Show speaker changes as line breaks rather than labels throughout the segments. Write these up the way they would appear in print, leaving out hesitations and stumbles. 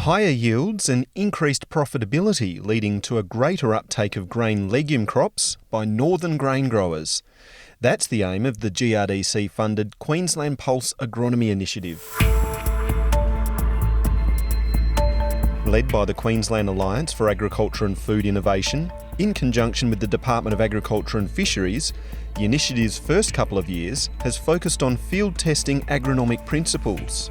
Higher yields and increased profitability leading to a greater uptake of grain legume crops by northern grain growers. That's the aim of the GRDC-funded Queensland Pulse Agronomy Initiative. Led by the Queensland Alliance for Agriculture and Food Innovation, in conjunction with the Department of Agriculture and Fisheries, the initiative's first couple of years has focused on field testing agronomic principles.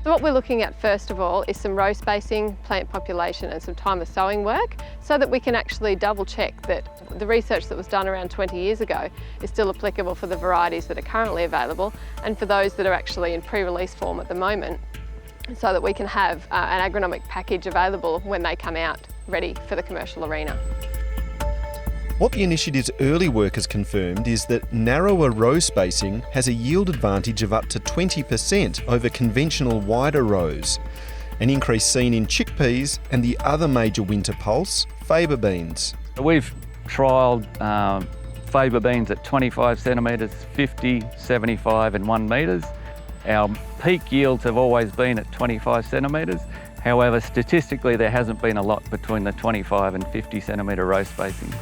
So what we're looking at first of all is some row spacing, plant population and some time of sowing work so that we can actually double check that the research that was done around 20 years ago is still applicable for the varieties that are currently available and for those that are actually in pre-release form at the moment, so that we can have an agronomic package available when they come out ready for the commercial arena.
What the initiative's early work has confirmed is that narrower row spacing has a yield advantage of up to 20% over conventional wider rows, an increase seen in chickpeas and the other major winter pulse, faba beans.
We've trialled faba beans at 25 centimetres, 50, 75 and 1 metres. Our peak yields have always been at 25 centimetres. However, statistically there hasn't been a lot between the 25 and 50 centimetre row spacing.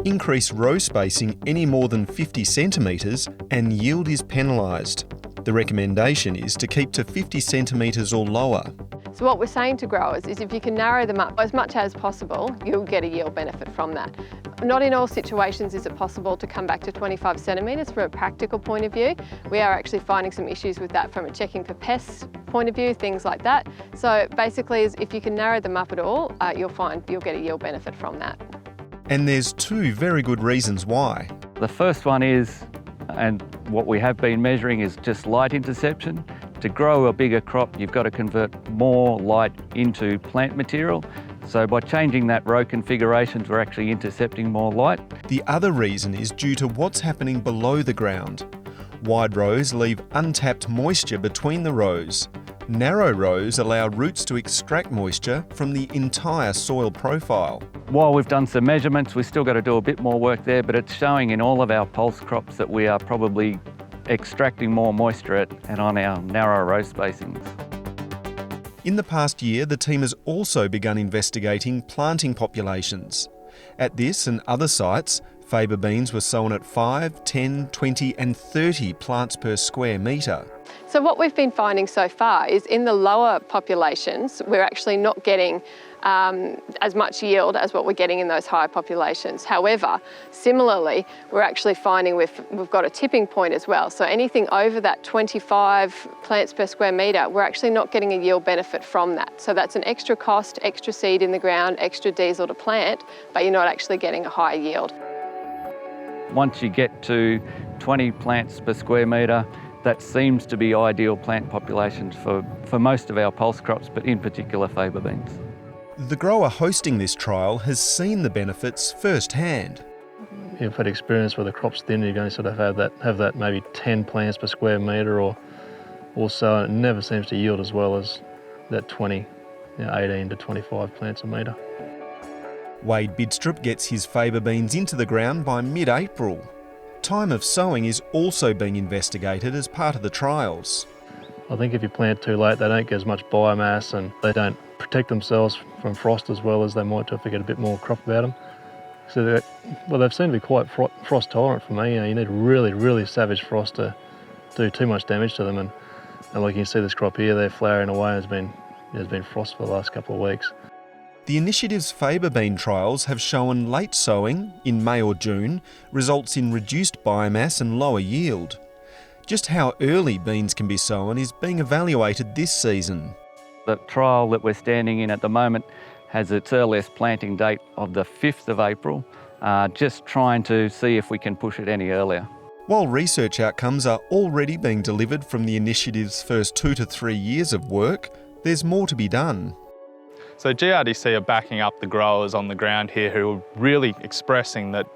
Increase row spacing any more than 50 centimetres and yield is penalised. The recommendation is to keep to 50 centimetres or lower.
So what we're saying to growers is if you can narrow them up as much as possible, you'll get a yield benefit from that. Not in all situations is it possible to come back to 25 centimetres from a practical point of view. We are actually finding some issues with that from a checking for pests point of view, things like that. So basically, if you can narrow them up at all, you'll find you'll get a yield benefit from that.
And there's two very good reasons why.
The first one is, and what we have been measuring, is just light interception. To grow a bigger crop, you've got to convert more light into plant material. So by changing that row configurations, we're actually intercepting more light.
The other reason is due to what's happening below the ground. Wide rows leave untapped moisture between the rows. Narrow rows allow roots to extract moisture from the entire soil profile.
While we've done some measurements, we've still got to do a bit more work there, but it's showing in all of our pulse crops that we are probably extracting more moisture and on our narrow row spacings.
In the past year, the team has also begun investigating planting populations. At this and other sites, faba beans were sown at 5, 10, 20 and 30 plants per square metre.
So what we've been finding so far is in the lower populations, we're actually not getting as much yield as what we're getting in those higher populations. However, similarly, we're actually finding we've got a tipping point as well. So anything over that 25 plants per square metre, we're actually not getting a yield benefit from that. So that's an extra cost, extra seed in the ground, extra diesel to plant, but you're not actually getting a higher yield.
Once you get to 20 plants per square metre, that seems to be ideal plant populations for most of our pulse crops, but in particular faba beans.
The grower hosting this trial has seen the benefits firsthand.
You've had experience where the crop's thin, you're going to sort of have that maybe 10 plants per square metre or so, and it never seems to yield as well as that 20, 18 to 25 plants a metre.
Wade Bidstrup gets his faba beans into the ground by mid-April. Time of sowing is also being investigated as part of the trials.
I think if you plant too late, they don't get as much biomass and they don't protect themselves from frost as well as they might do if they get a bit more crop about them. So they've seemed to be quite frost tolerant for me. You need really, really savage frost to do too much damage to them. And like you can see this crop here, they're flowering away. There's been frost for the last couple of weeks.
The initiative's faba bean trials have shown late sowing, in May or June, results in reduced biomass and lower yield. Just how early beans can be sown is being evaluated this season.
The trial that we're standing in at the moment has its earliest planting date of the 5th of April, just trying to see if we can push it any earlier.
While research outcomes are already being delivered from the initiative's first 2 to 3 years of work, there's more to be done.
So GRDC are backing up the growers on the ground here who are really expressing that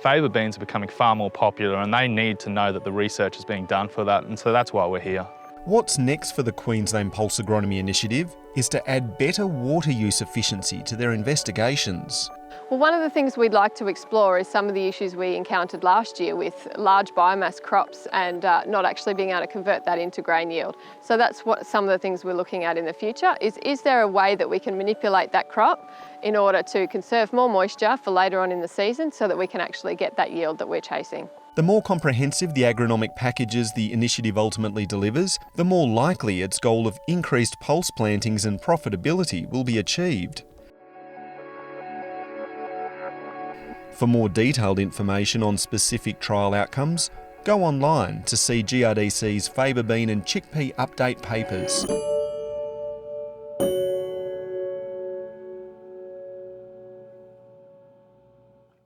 faba beans are becoming far more popular and they need to know that the research is being done for that, and so that's why we're here.
What's next for the Queensland Pulse Agronomy Initiative is to add better water use efficiency to their investigations.
Well, one of the things we'd like to explore is some of the issues we encountered last year with large biomass crops and not actually being able to convert that into grain yield. So that's what some of the things we're looking at in the future is there a way that we can manipulate that crop in order to conserve more moisture for later on in the season so that we can actually get that yield that we're chasing.
The more comprehensive the agronomic packages the initiative ultimately delivers, the more likely its goal of increased pulse plantings and profitability will be achieved. For more detailed information on specific trial outcomes, go online to see GRDC's faba bean and chickpea update papers.